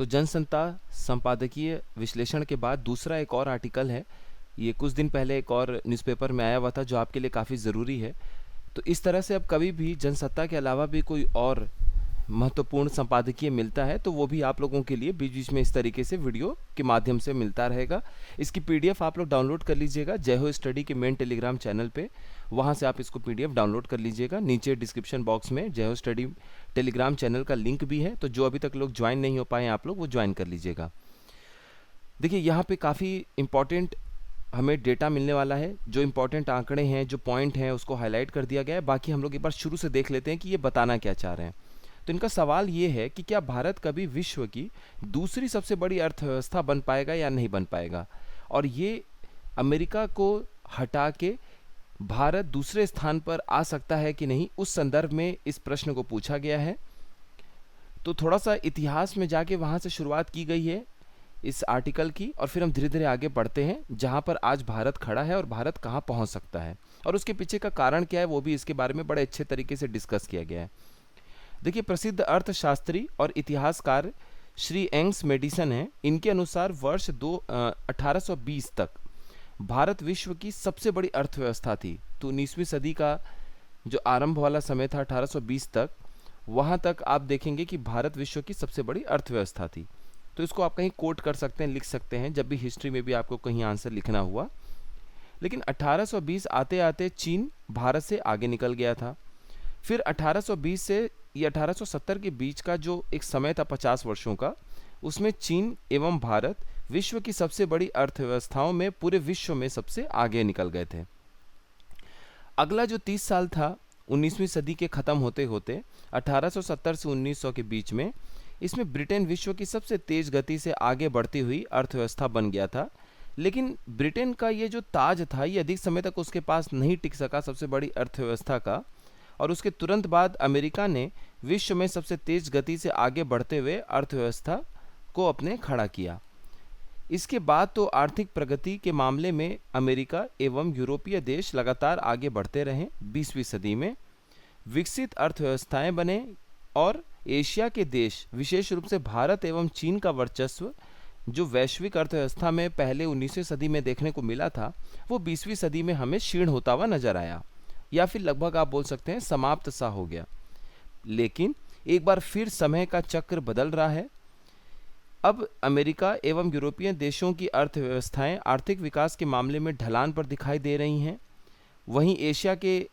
तो जनसंता संपादकीय विश्लेषण के बाद दूसरा एक और आर्टिकल है। ये कुछ दिन पहले एक और न्यूज़पेपर में आया हुआ था जो आपके लिए काफ़ी ज़रूरी है। तो इस तरह से अब कभी भी जनसत्ता के अलावा भी कोई और महत्वपूर्ण संपादकीय मिलता है तो वो भी आप लोगों के लिए बीच बीच में इस तरीके से वीडियो के माध्यम से मिलता रहेगा। इसकी पीडीएफ आप लोग डाउनलोड कर लीजिएगा जय हो स्टडी के मेन टेलीग्राम चैनल पे, वहाँ से आप इसको पीडीएफ डाउनलोड कर लीजिएगा। नीचे डिस्क्रिप्शन बॉक्स में जय हो स्टडी टेलीग्राम चैनल का लिंक भी है, तो जो अभी तक लोग ज्वाइन नहीं हो पाए आप लोग वो ज्वाइन कर लीजिएगा। देखिए यहाँ पे काफ़ी इंपॉर्टेंट हमें डेटा मिलने वाला है। जो इंपॉर्टेंट आंकड़े हैं, जो पॉइंट हैं, उसको हाईलाइट कर दिया गया है। बाकी हम लोग एक बार शुरू से देख लेते हैं कि ये बताना क्या चाह रहे हैं। तो इनका सवाल ये है कि क्या भारत कभी विश्व की दूसरी सबसे बड़ी अर्थव्यवस्था बन पाएगा या नहीं बन पाएगा, और ये अमेरिका को हटा के भारत दूसरे स्थान पर आ सकता है कि नहीं, उस संदर्भ में इस प्रश्न को पूछा गया है। तो थोड़ा सा इतिहास में जाके वहाँ से शुरुआत की गई है इस आर्टिकल की, और फिर हम धीरे धीरे आगे बढ़ते हैं जहाँ पर आज भारत खड़ा है और भारत कहाँ पहुँच सकता है और उसके पीछे का कारण क्या है, वो भी इसके बारे में बड़े अच्छे तरीके से डिस्कस किया गया है। देखिए, प्रसिद्ध अर्थशास्त्री और इतिहासकार श्री एंग्स मेडिसन हैं। इनके अनुसार वर्ष 1820 तक भारत विश्व की सबसे बड़ी अर्थव्यवस्था थी। तो 19वीं सदी का जो आरंभ वाला समय था 1820 तक, वहाँ तक आप देखेंगे कि भारत विश्व की सबसे बड़ी अर्थव्यवस्था थी। तो इसको आप कहीं कोट कर सकते हैं, लिख सकते हैं जब भी हिस्ट्री में भी आपको कहीं आंसर लिखना हुआ। लेकिन 1820 आते आते चीन भारत से आगे निकल गया था। फिर 1820 से ये 1870 के बीच का जो एक समय था 50 वर्षों का, उसमें चीन एवं भारत विश्व की सबसे बड़ी अर्थव्यवस्थाओं में पूरे विश्व में सबसे आगे निकल गए थे। अगला जो 30 साल था 19वीं सदी के ख़त्म होते होते 1870 से 1900 के बीच में, इसमें ब्रिटेन विश्व की सबसे तेज गति से आगे बढ़ती हुई अर्थव्यवस्था बन गया था। लेकिन ब्रिटेन का ये जो ताज था ये अधिक समय तक उसके पास नहीं टिक सका सबसे बड़ी अर्थव्यवस्था का, और उसके तुरंत बाद अमेरिका ने विश्व में सबसे तेज गति से आगे बढ़ते हुए अर्थव्यवस्था को अपने खड़ा किया। इसके बाद तो आर्थिक प्रगति के मामले में अमेरिका एवं यूरोपीय देश लगातार आगे बढ़ते रहे। 20वीं सदी में विकसित अर्थव्यवस्थाएं बने और एशिया के देश, विशेष रूप से भारत एवं चीन का वर्चस्व जो वैश्विक अर्थव्यवस्था में पहले 19वीं सदी में देखने को मिला था, वो 20वीं सदी में हमें क्षीण होता हुआ नजर आया, या फिर लगभग आप बोल सकते हैं समाप्त सा हो गया। लेकिन एक बार फिर समय का चक्र बदल रहा है। अब अमेरिका एवं यूरोपीय देशों की अर्थव्यवस्थाएं आर्थिक विकास के मामले में ढलान पर दिखाई दे रही हैं। वहीं एशिया के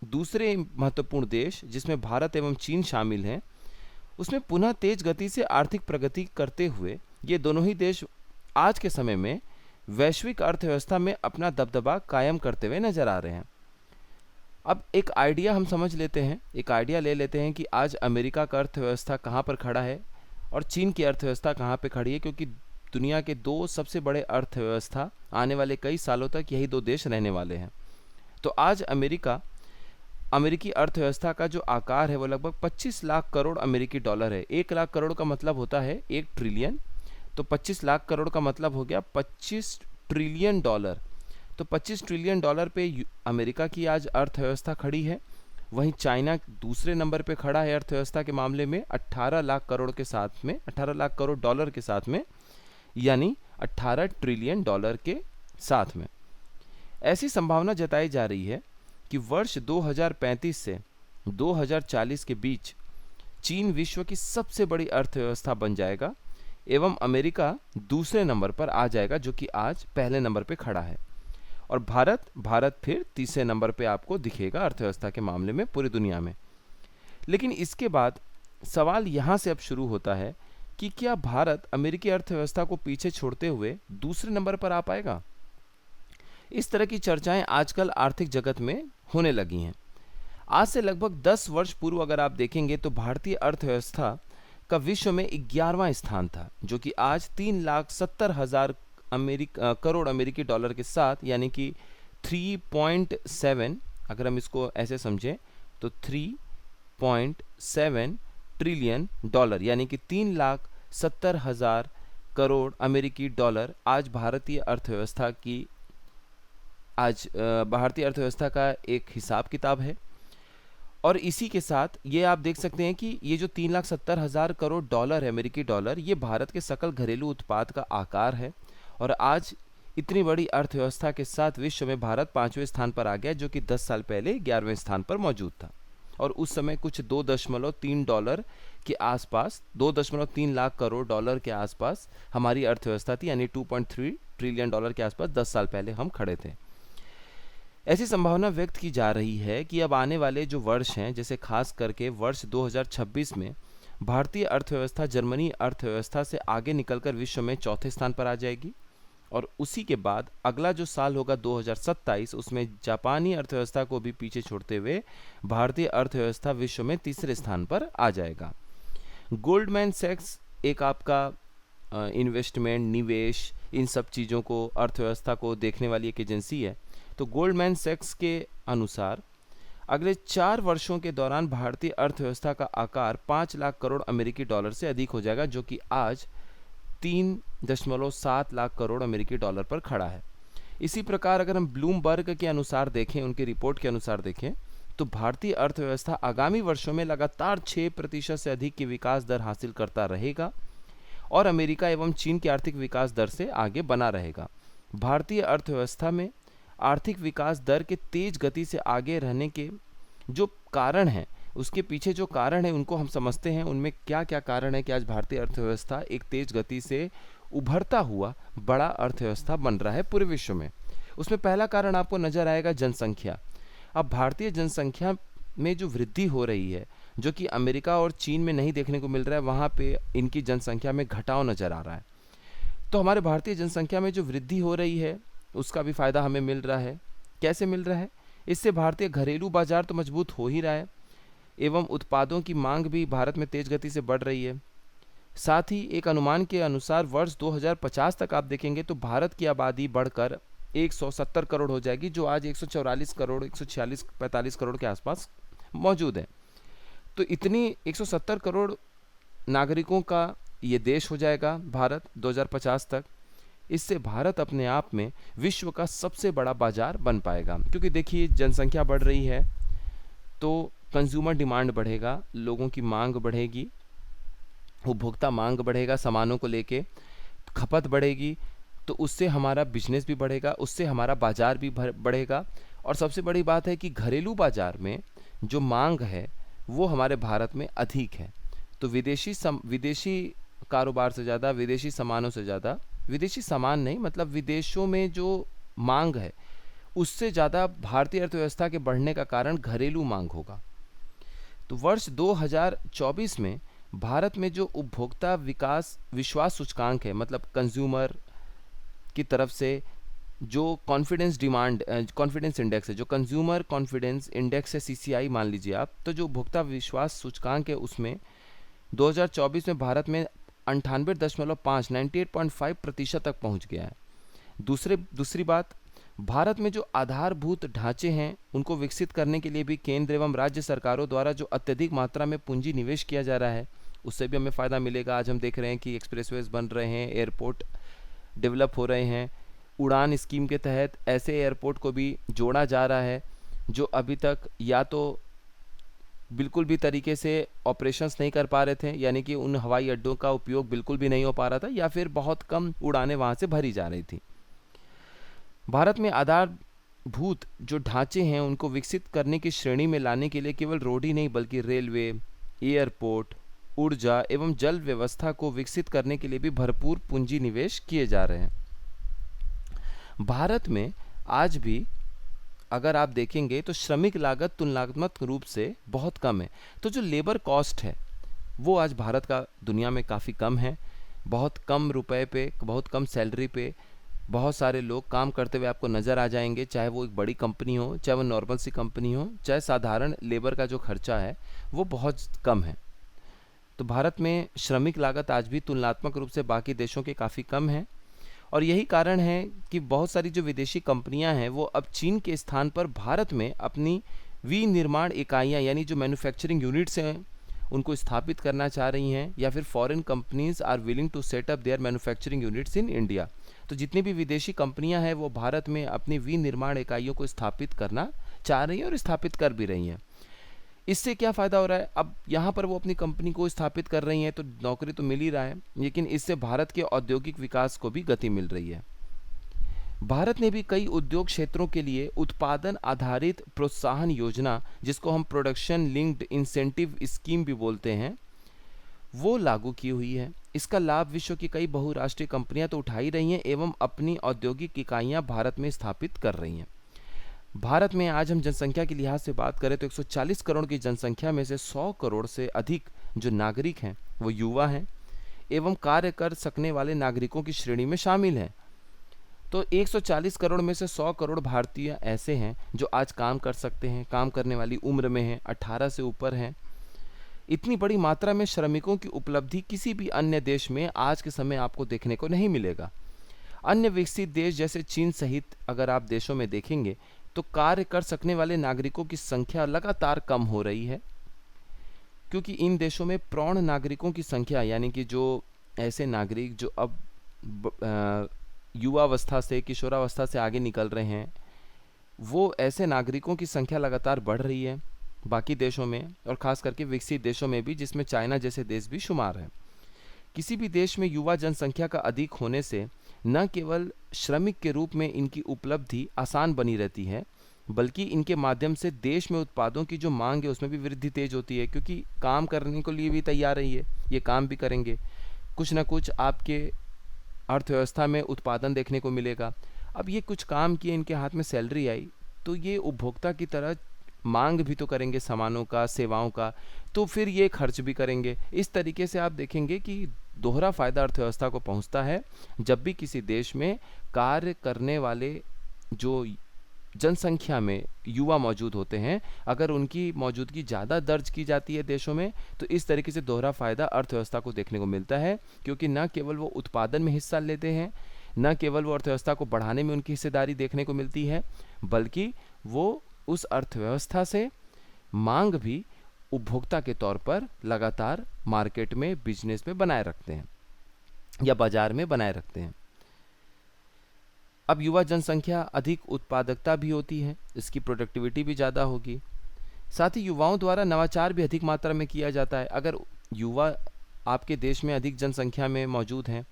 दूसरे महत्वपूर्ण देश जिसमें भारत एवं चीन शामिल हैं, उसमें पुनः तेज गति से आर्थिक प्रगति करते हुए ये दोनों ही देश आज के समय में वैश्विक अर्थव्यवस्था में अपना दबदबा कायम करते हुए नजर आ रहे हैं। अब एक आइडिया हम समझ लेते हैं, एक आइडिया ले लेते हैं कि आज अमेरिका का अर्थव्यवस्था कहाँ पर खड़ा है और चीन की अर्थव्यवस्था कहाँ पर खड़ी है, क्योंकि दुनिया के दो सबसे बड़े अर्थव्यवस्था आने वाले कई सालों तक यही दो देश रहने वाले हैं। तो आज अमेरिकी अर्थव्यवस्था का जो आकार है वो लगभग 25 लाख करोड़ अमेरिकी डॉलर है। 1 लाख करोड़ का मतलब होता है 1 ट्रिलियन, तो 25 लाख करोड़ का मतलब हो गया 25 ट्रिलियन डॉलर। तो 25 ट्रिलियन डॉलर पे अमेरिका की आज अर्थव्यवस्था खड़ी है। वहीं चाइना दूसरे नंबर पे खड़ा है अर्थव्यवस्था के मामले में 18 लाख करोड़ के साथ में, 18 लाख करोड़ डॉलर के साथ में, यानी 18 ट्रिलियन डॉलर के साथ में। ऐसी संभावना जताई जा रही है कि वर्ष 2035 से 2040 के बीच चीन विश्व की सबसे बड़ी अर्थव्यवस्था बन जाएगा एवं अमेरिका दूसरे नंबर पर आ जाएगा जो कि आज पहले नंबर पे खड़ा है, और भारत फिर तीसरे नंबर पे आपको दिखेगा अर्थव्यवस्था के मामले में पूरी दुनिया में। लेकिन इसके बाद सवाल यहाँ से अब शुरू होता है कि क्या भारत अमेरिकी अर्थव्यवस्था को पीछे छोड़ते हुए दूसरे नंबर पर आ पाएगा। इस तरह की चर्चाएं आजकल आर्थिक जगत में होने लगी हैं। आज से लगभग 10 वर्ष पूर्व अगर आप देखेंगे तो भारतीय अर्थव्यवस्था का विश्व में 11वां स्थान था, जो कि आज 3,70,000 करोड़ अमेरिकी डॉलर के साथ, यानी कि 3.7, अगर हम इसको ऐसे समझें तो 3.7 ट्रिलियन डॉलर, यानी कि 3,70,000 करोड़ अमेरिकी डॉलर आज भारतीय अर्थव्यवस्था का एक हिसाब किताब है। और इसी के साथ ये आप देख सकते हैं कि ये जो 3,70,000 करोड़ है, अमेरिकी डॉलर, ये भारत के सकल घरेलू उत्पाद का आकार है। और आज इतनी बड़ी अर्थव्यवस्था के साथ विश्व में भारत 5वें स्थान पर आ गया, जो कि 10 साल पहले 11वें स्थान पर मौजूद था। और उस समय कुछ $2.3 के आसपास, 2.3 लाख करोड़ डॉलर के आसपास हमारी अर्थव्यवस्था थी, यानी $2.3 ट्रिलियन के आसपास 10 साल पहले हम खड़े थे। ऐसी संभावना व्यक्त की जा रही है कि अब आने वाले जो वर्ष हैं, जैसे खास करके वर्ष 2026 में भारतीय अर्थव्यवस्था जर्मनी अर्थव्यवस्था से आगे निकलकर विश्व में चौथे स्थान पर आ जाएगी। और उसी के बाद अगला जो साल होगा 2027, उसमें जापानी अर्थव्यवस्था को भी पीछे छोड़ते हुए भारतीय अर्थव्यवस्था विश्व में तीसरे स्थान पर आ जाएगा। गोल्डमैन सैक्स एक आपका इन्वेस्टमेंट, निवेश, इन सब चीज़ों को, अर्थव्यवस्था को देखने वाली एक एजेंसी है। तो गोल्डमैन सैक्स के अनुसार अगले 4 वर्षों के दौरान भारतीय अर्थव्यवस्था का आकार 5 लाख करोड़ अमेरिकी डॉलर से अधिक हो जाएगा, जो कि आज 3.7 लाख करोड़ अमेरिकी डॉलर पर खड़ा है। इसी प्रकार अगर हम ब्लूमबर्ग के अनुसार देखें, उनकी रिपोर्ट के अनुसार देखें, तो भारतीय अर्थव्यवस्था आगामी वर्षों में लगातार 6% से अधिक की विकास दर हासिल करता रहेगा और अमेरिका एवं चीन की आर्थिक विकास दर से आगे बना रहेगा। भारतीय अर्थव्यवस्था में आर्थिक विकास दर के तेज गति से आगे रहने के जो कारण हैं, उसके पीछे जो कारण है उनको हम समझते हैं। उनमें क्या क्या कारण है कि आज भारतीय अर्थव्यवस्था एक तेज गति से उभरता हुआ बड़ा अर्थव्यवस्था बन रहा है पूरे विश्व में। उसमें पहला कारण आपको नजर आएगा जनसंख्या। अब भारतीय जनसंख्या में जो वृद्धि हो रही है, जो कि अमेरिका और चीन में नहीं देखने को मिल रहा है, वहाँ पे इनकी जनसंख्या में घटाव नजर आ रहा है। तो हमारे भारतीय जनसंख्या में जो वृद्धि हो रही है, उसका भी फायदा हमें मिल रहा है। कैसे मिल रहा है? इससे भारतीय घरेलू बाजार तो मजबूत हो ही रहा है एवं उत्पादों की मांग भी भारत में तेज गति से बढ़ रही है। साथ ही एक अनुमान के अनुसार वर्ष 2050 तक आप देखेंगे तो भारत की आबादी बढ़कर 170 करोड़ हो जाएगी, जो आज 144 करोड़, 146, 45 करोड़ के आसपास मौजूद है। तो इतनी 170 करोड़ नागरिकों का ये देश हो जाएगा भारत 2050 तक। इससे भारत अपने आप में विश्व का सबसे बड़ा बाजार बन पाएगा, क्योंकि देखिए जनसंख्या बढ़ रही है तो कंज्यूमर डिमांड बढ़ेगा, लोगों की मांग बढ़ेगी, उपभोक्ता मांग बढ़ेगा, सामानों को लेके खपत बढ़ेगी, तो उससे हमारा बिजनेस भी बढ़ेगा, उससे हमारा बाजार भी बढ़ेगा। और सबसे बड़ी बात है कि घरेलू बाजार में जो मांग है वो हमारे भारत में अधिक है। तो विदेशी कारोबार से ज़्यादा, विदेशी सामानों से ज़्यादा, विदेशी सामान नहीं मतलब विदेशों में जो मांग है उससे ज़्यादा भारतीय अर्थव्यवस्था के बढ़ने का कारण घरेलू मांग होगा। तो वर्ष 2024 में भारत में जो उपभोक्ता विकास विश्वास सूचकांक है, मतलब कंज्यूमर की तरफ से जो कॉन्फिडेंस इंडेक्स है, जो कंज्यूमर कॉन्फिडेंस इंडेक्स है, सीसीआई मान लीजिए आप, तो जो उपभोक्ता विश्वास सूचकांक है उसमें 2024 में भारत में 98.5 तक पहुंच गया है। दूसरी बात, भारत में जो आधारभूत ढांचे हैं उनको विकसित करने के लिए भी केंद्र एवं राज्य सरकारों द्वारा जो अत्यधिक मात्रा में पूंजी निवेश किया जा रहा है, उससे भी हमें फ़ायदा मिलेगा। आज हम देख रहे हैं कि एक्सप्रेसवेज बन रहे हैं, एयरपोर्ट डेवलप हो रहे हैं। उड़ान स्कीम के तहत ऐसे एयरपोर्ट को भी जोड़ा जा रहा है जो अभी तक या तो बिल्कुल भी तरीके से ऑपरेशंस नहीं कर पा रहे थे, यानी कि उन हवाई अड्डों का उपयोग बिल्कुल भी नहीं हो पा रहा था, या फिर बहुत कम उड़ानें वहाँ से भरी जा रही थी। भारत में आधारभूत जो ढांचे हैं उनको विकसित करने की श्रेणी में लाने के लिए केवल रोड ही नहीं बल्कि रेलवे, एयरपोर्ट, ऊर्जा एवं जल व्यवस्था को विकसित करने के लिए भी भरपूर पूंजी निवेश किए जा रहे हैं। भारत में आज भी अगर आप देखेंगे तो श्रमिक लागत तुलनात्मक रूप से बहुत कम है। तो जो लेबर कॉस्ट है वो आज भारत का दुनिया में काफ़ी कम है। बहुत कम रुपए पे, बहुत कम सैलरी पे बहुत सारे लोग काम करते हुए आपको नज़र आ जाएंगे, चाहे वो एक बड़ी कंपनी हो, चाहे वो नॉर्मल सी कंपनी हो, चाहे साधारण लेबर का जो खर्चा है वो बहुत कम है। तो भारत में श्रमिक लागत आज भी तुलनात्मक रूप से बाकी देशों के काफ़ी कम है। और यही कारण है कि बहुत सारी जो विदेशी कंपनियां हैं वो अब चीन के स्थान पर भारत में अपनी विनिर्माण इकाइयां, यानी जो मैन्युफैक्चरिंग यूनिट्स हैं, उनको स्थापित करना चाह रही हैं, या फिर foreign companies are willing to set up their manufacturing units in India. तो जितनी भी विदेशी कंपनियां हैं वो भारत में अपनी विनिर्माण इकाइयों को स्थापित करना चाह रही हैं और स्थापित कर भी रही हैं। इससे क्या फ़ायदा हो रहा है? अब यहाँ पर वो अपनी कंपनी को स्थापित कर रही हैं तो नौकरी तो मिल ही रहा है, लेकिन इससे भारत के औद्योगिक विकास को भी गति मिल रही है। भारत ने भी कई उद्योग क्षेत्रों के लिए उत्पादन आधारित प्रोत्साहन योजना, जिसको हम प्रोडक्शन लिंक्ड इंसेंटिव स्कीम भी बोलते हैं, वो लागू की हुई है। इसका लाभ विश्व की कई बहुराष्ट्रीय कंपनियां तो उठा ही रही हैं एवं अपनी औद्योगिक इकाइयां भारत में स्थापित कर रही हैं। भारत में आज हम जनसंख्या के लिहाज से बात करें तो 140 करोड़ की जनसंख्या में से 100 करोड़ से अधिक जो नागरिक हैं वो युवा हैं एवं कार्य कर सकने वाले नागरिकों की श्रेणी में शामिल हैं। तो 140 करोड़ में से 100 करोड़ भारतीय ऐसे हैं जो आज काम कर सकते हैं, काम करने वाली उम्र में हैं, 18 से ऊपर हैं। इतनी बड़ी मात्रा में श्रमिकों की उपलब्धि किसी भी अन्य देश में आज के समय आपको देखने को नहीं मिलेगा। अन्य विकसित देश जैसे चीन सहित अगर आप देशों में देखेंगे तो कार्य कर सकने वाले नागरिकों की संख्या लगातार कम हो रही है, क्योंकि इन देशों में प्रौढ़ नागरिकों की संख्या, यानी कि जो ऐसे नागरिक जो अब युवावस्था से किशोरावस्था से आगे निकल रहे हैं, वो ऐसे नागरिकों की संख्या लगातार बढ़ रही है बाकी देशों में, और ख़ास करके विकसित देशों में भी, जिसमें चाइना जैसे देश भी शुमार है। किसी भी देश में युवा जनसंख्या का अधिक होने से न केवल श्रमिक के रूप में इनकी उपलब्धि आसान बनी रहती है, बल्कि इनके माध्यम से देश में उत्पादों की जो मांग है उसमें भी वृद्धि तेज होती है, क्योंकि काम करने के लिए भी तैयार रही है, ये काम भी करेंगे, कुछ ना कुछ आपके अर्थव्यवस्था में उत्पादन देखने को मिलेगा। अब ये कुछ काम किए, इनके हाथ में सैलरी आई, तो ये उपभोक्ता की तरह मांग भी तो करेंगे सामानों का, सेवाओं का, तो फिर ये खर्च भी करेंगे। इस तरीके से आप देखेंगे कि दोहरा फायदा अर्थव्यवस्था को पहुंचता है जब भी किसी देश में कार्य करने वाले जो जनसंख्या में युवा मौजूद होते हैं, अगर उनकी मौजूदगी ज़्यादा दर्ज की जाती है देशों में, तो इस तरीके से दोहरा फायदा अर्थव्यवस्था को देखने को मिलता है, क्योंकि न केवल वो उत्पादन में हिस्सा लेते हैं, न केवल वो अर्थव्यवस्था को बढ़ाने में उनकी हिस्सेदारी देखने को मिलती है, बल्कि वो उस अर्थव्यवस्था से मांग भी उपभोक्ता के तौर पर लगातार मार्केट में, बिजनेस में बनाए रखते हैं या बाजार में बनाए रखते हैं। अब युवा जनसंख्या अधिक उत्पादकता भी होती है, इसकी प्रोडक्टिविटी भी ज़्यादा होगी। साथ ही युवाओं द्वारा नवाचार भी अधिक मात्रा में किया जाता है। अगर युवा आपके देश में अधिक जनसंख्या में मौजूद हैं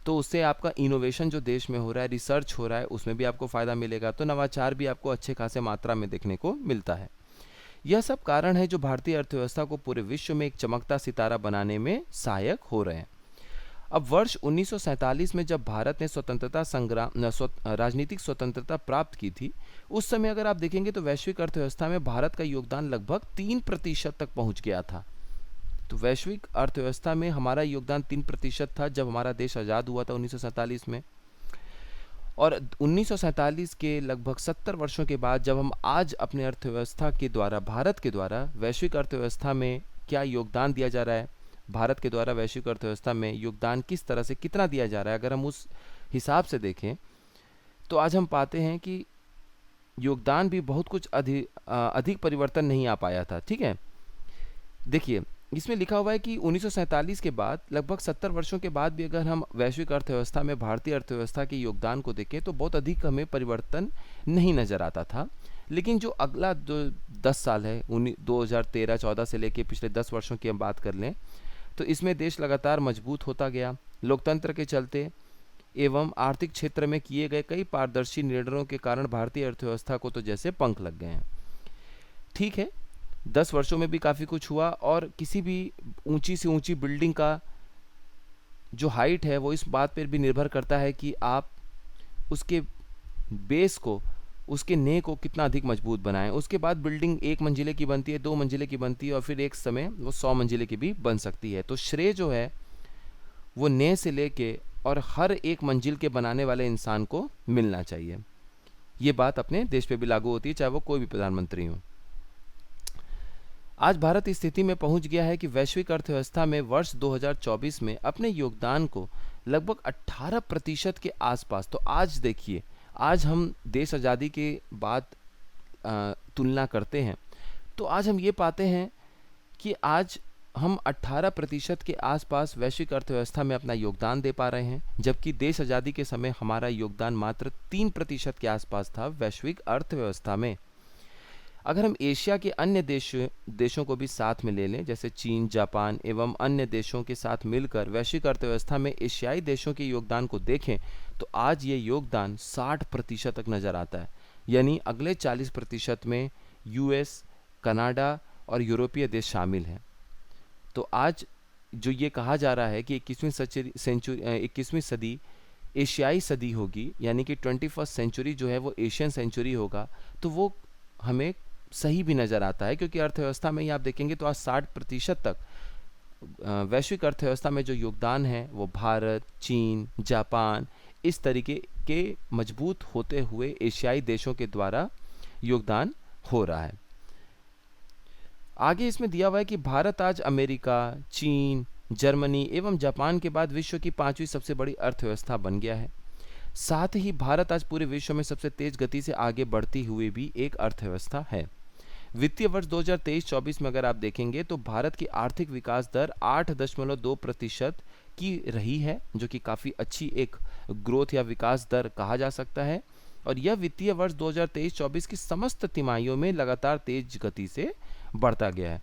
तो उससे आपका इनोवेशन जो देश में हो रहा है, रिसर्च हो रहा है, उसमें भी आपको फ़ायदा मिलेगा, तो नवाचार भी आपको अच्छे खासे मात्रा में देखने को मिलता है। यह सब कारण है जो भारतीय अर्थव्यवस्था को पूरे विश्व में एक चमकता सितारा बनाने में सहायक हो रहे हैं। अब वर्ष 1947 में जब भारत ने राजनीतिक स्वतंत्रता प्राप्त की थी, उस समय अगर आप देखेंगे तो वैश्विक अर्थव्यवस्था में भारत का योगदान लगभग 3% तक पहुंच गया था। तो वैश्विक अर्थव्यवस्था में हमारा योगदान 3% था जब हमारा देश आज़ाद हुआ था 1947 में। और 1947 के लगभग 70 वर्षों के बाद जब हम आज अपने अर्थव्यवस्था के द्वारा, भारत के द्वारा वैश्विक अर्थव्यवस्था में क्या योगदान दिया जा रहा है, भारत के द्वारा वैश्विक अर्थव्यवस्था में योगदान किस तरह से कितना दिया जा रहा है, अगर हम उस हिसाब से देखें तो आज हम पाते हैं कि योगदान भी बहुत कुछ अधिक परिवर्तन नहीं आ पाया था। ठीक है, देखिए इसमें लिखा हुआ है कि 1947 के बाद लगभग 70 वर्षों के बाद भी अगर हम वैश्विक अर्थव्यवस्था में भारतीय अर्थव्यवस्था के योगदान को देखें तो बहुत अधिक हमें परिवर्तन नहीं नज़र आता था। लेकिन जो अगला 10 साल है, 2013-14 से लेके पिछले 10 वर्षों की हम बात कर लें तो इसमें देश लगातार मजबूत होता गया। लोकतंत्र के चलते एवं आर्थिक क्षेत्र में किए गए कई पारदर्शी निर्णयों के कारण भारतीय अर्थव्यवस्था को तो जैसे पंख लग गए हैं। ठीक है, 10 वर्षों में भी काफ़ी कुछ हुआ, और किसी भी ऊंची से ऊंची बिल्डिंग का जो हाइट है वो इस बात पर भी निर्भर करता है कि आप उसके बेस को, उसके नेह को कितना अधिक मजबूत बनाएं। उसके बाद बिल्डिंग 1 मंजिले की बनती है, 2 मंजिले की बनती है, और फिर एक समय वो 100 मंजिले की भी बन सकती है। तो श्रेय जो है वो नेह से लेके और हर एक मंजिल के बनाने वाले इंसान को मिलना चाहिए। ये बात अपने देश पे भी लागू होती है, चाहे वो कोई भी प्रधानमंत्री हो। आज भारत इस स्थिति में पहुंच गया है कि वैश्विक अर्थव्यवस्था में वर्ष 2024 में अपने योगदान को लगभग 18% के आसपास, तो आज देखिए, आज हम देश आज़ादी के बाद तुलना करते हैं तो आज हम ये पाते हैं कि आज हम 18% के आसपास वैश्विक अर्थव्यवस्था में अपना योगदान दे पा रहे हैं, जबकि देश आज़ादी के समय हमारा योगदान मात्र 3% के आसपास था वैश्विक अर्थव्यवस्था में। अगर हम एशिया के अन्य देशों को भी साथ में ले लें, जैसे चीन, जापान एवं अन्य देशों के साथ मिलकर वैश्विक अर्थव्यवस्था में एशियाई देशों के योगदान को देखें, तो आज ये योगदान 60% तक नज़र आता है। यानी अगले 40% में यूएस, कनाडा और यूरोपीय देश शामिल हैं। तो आज जो ये कहा जा रहा है कि 21वीं सदी एशियाई सदी होगी, यानी कि 21st सेंचुरी जो है वो एशियन सेंचुरी होगा, तो वो हमें सही भी नज़र आता है, क्योंकि अर्थव्यवस्था में ही आप देखेंगे तो आज 60% तक वैश्विक अर्थव्यवस्था में जो योगदान है वो भारत, चीन, जापान, इस तरीके के मजबूत होते हुए एशियाई देशों के द्वारा योगदान हो रहा है। आगे इसमें दिया हुआ है कि भारत आज अमेरिका, चीन, जर्मनी एवं जापान के बाद विश्व की 5वीं सबसे बड़ी अर्थव्यवस्था बन गया है। साथ ही भारत आज पूरे विश्व में सबसे तेज गति से आगे बढ़ती हुई भी एक अर्थव्यवस्था है। वित्तीय वर्ष 2023-24 में अगर आप देखेंगे तो भारत की आर्थिक विकास दर 8.2% की रही है, जो कि काफ़ी अच्छी एक ग्रोथ या विकास दर कहा जा सकता है। और यह वित्तीय वर्ष 2023-24 की समस्त तिमाहियों में लगातार तेज गति से बढ़ता गया है।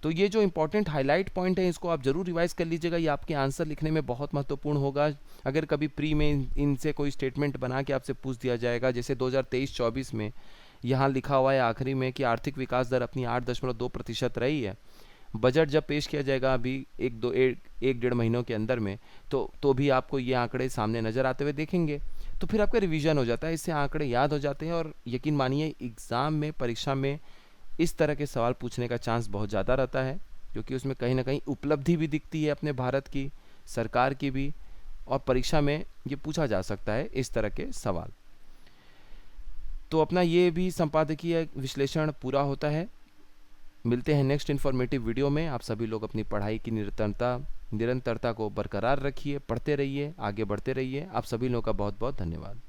तो ये जो इंपॉर्टेंट हाईलाइट पॉइंट है, इसको आप जरूर रिवाइज कर लीजिएगा, ये आपके आंसर लिखने में बहुत महत्वपूर्ण होगा। अगर कभी प्री में इनसे कोई स्टेटमेंट बना के आपसे पूछ दिया जाएगा, जैसे 2023-24 में यहाँ लिखा हुआ है आखिरी में कि आर्थिक विकास दर अपनी 8.2% रही है। बजट जब पेश किया जाएगा अभी एक डेढ़ महीनों के अंदर में, तो भी आपको ये आंकड़े सामने नज़र आते हुए देखेंगे, तो फिर आपका रिवीजन हो जाता है, इससे आंकड़े याद हो जाते हैं। और यकीन मानिए एग्ज़ाम में, परीक्षा में इस तरह के सवाल पूछने का चांस बहुत ज़्यादा रहता है, क्योंकि उसमें कहीं ना कहीं उपलब्धि भी दिखती है अपने भारत की, सरकार की भी, और परीक्षा में ये पूछा जा सकता है इस तरह के सवाल। तो अपना ये भी संपादकीय विश्लेषण पूरा होता है। मिलते हैं नेक्स्ट इन्फॉर्मेटिव वीडियो में। आप सभी लोग अपनी पढ़ाई की निरंतरता को बरकरार रखिए, पढ़ते रहिए, आगे बढ़ते रहिए। आप सभी लोगों का बहुत बहुत धन्यवाद।